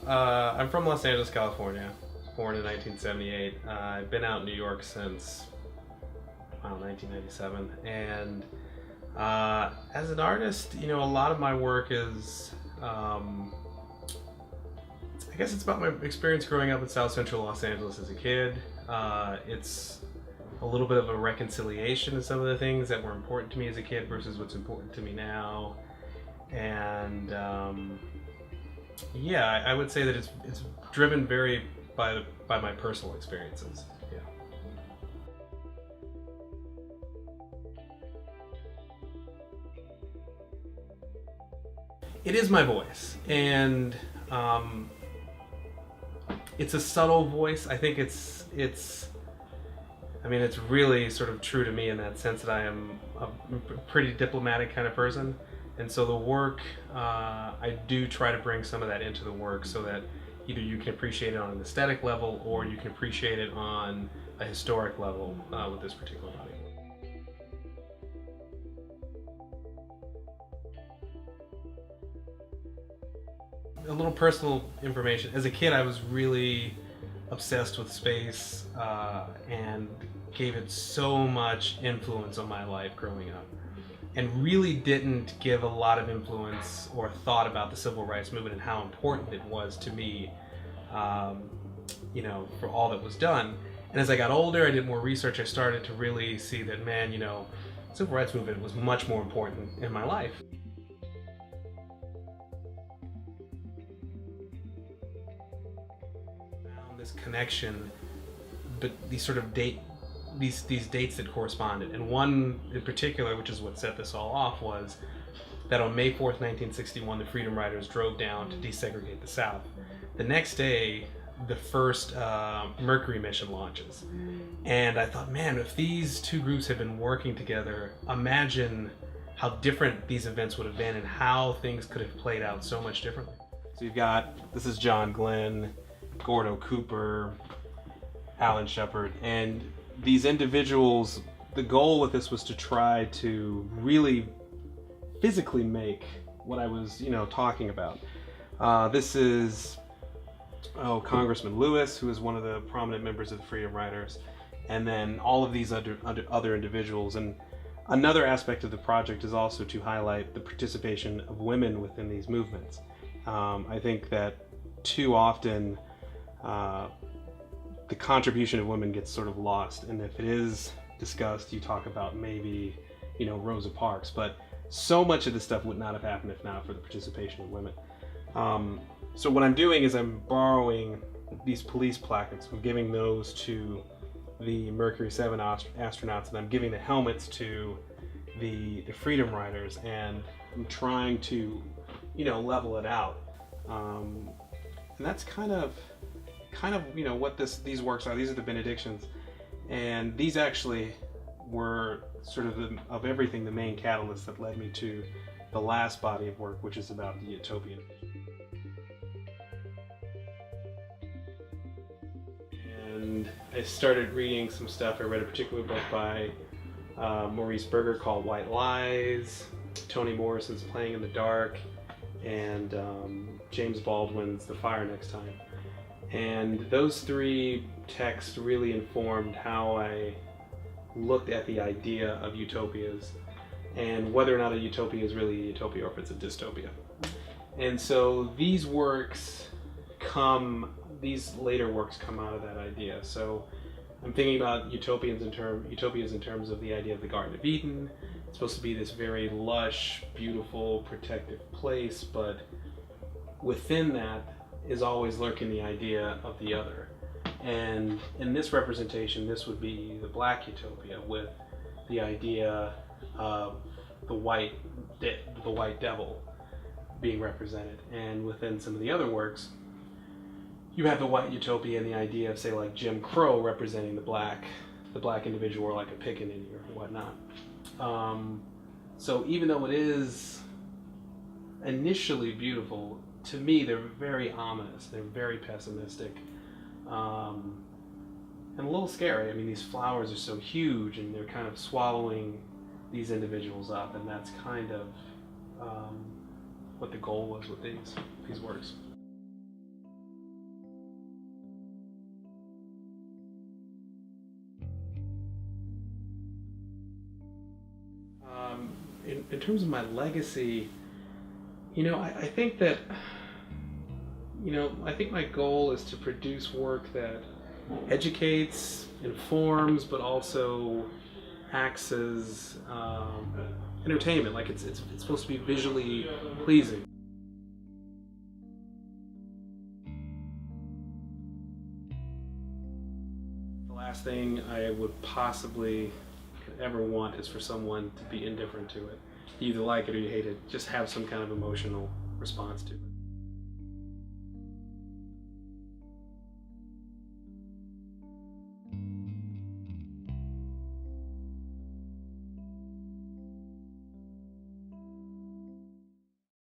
I'm from Los Angeles, California. Born in 1978. I've been out in New York since 1997, and as an artist, a lot of my work is, I guess it's about my experience growing up in South Central Los Angeles as a kid. It's a little bit of a reconciliation of some of the things that were important to me as a kid versus what's important to me now, and yeah, I would say that it's driven very by my personal experiences. Yeah. It is my voice, and it's a subtle voice. I think it's really sort of true to me in that sense that I am a pretty diplomatic kind of person, and so the work, I do try to bring some of that into the work so that either you can appreciate it on an aesthetic level or you can appreciate it on a historic level with this particular body. A little personal information. As a kid, I was really obsessed with space and gave it so much influence on my life growing up, and really didn't give a lot of influence or thought about the civil rights movement and how important it was to me, for all that was done. And as I got older, I did more research, I started to really see that, man, civil rights movement was much more important in my life. This connection, but these sort of these dates that corresponded, and one in particular, which is what set this all off, was that on May 4th, 1961, the Freedom Riders drove down to desegregate the South. The next day, the first Mercury mission launches, and I thought, man, if these two groups had been working together, imagine how different these events would have been and how things could have played out so much differently. So you've got, this is John Glenn, Gordo Cooper, Alan Shepard, and these individuals, the goal with this was to try to really physically make what I was, talking about. This is, Congressman Lewis, who is one of the prominent members of the Freedom Riders, and then all of these other individuals. And another aspect of the project is also to highlight the participation of women within these movements. I think that too often the contribution of women gets sort of lost, and if it is discussed, you talk about maybe, Rosa Parks, but so much of this stuff would not have happened if not for the participation of women. So what I'm doing is I'm borrowing these police placards, I'm giving those to the Mercury 7 astronauts, and I'm giving the helmets to the Freedom Riders, and I'm trying to, level it out. And that's kind of what these works are. These are the benedictions, and these actually were sort of everything the main catalyst that led me to the last body of work, which is about the Utopia. And I started reading some stuff. I read a particular book by Maurice Berger called White Lies, Toni Morrison's Playing in the Dark, and James Baldwin's The Fire Next Time. And those three texts really informed how I looked at the idea of utopias and whether or not a utopia is really a utopia or if it's a dystopia. And so these later works come out of that idea. So I'm thinking about utopias in terms of the idea of the Garden of Eden. It's supposed to be this very lush, beautiful, protective place, but within that is always lurking the idea of the other. And in this representation, this would be the Black Utopia, with the idea of the white devil being represented. And within some of the other works, you have the White Utopia and the idea of, say, like Jim Crow representing the black individual, or like a pickaninny or whatnot. So even though it is initially beautiful, to me they're very ominous, they're very pessimistic, and a little scary. I mean, these flowers are so huge and they're kind of swallowing these individuals up, and that's kind of what the goal was with these works. in terms of my legacy, I think that, I think my goal is to produce work that educates, informs, but also acts as entertainment. Like it's supposed to be visually pleasing. The last thing I would possibly ever want is for someone to be indifferent to it. You either like it or you hate it. Just have some kind of emotional response to it.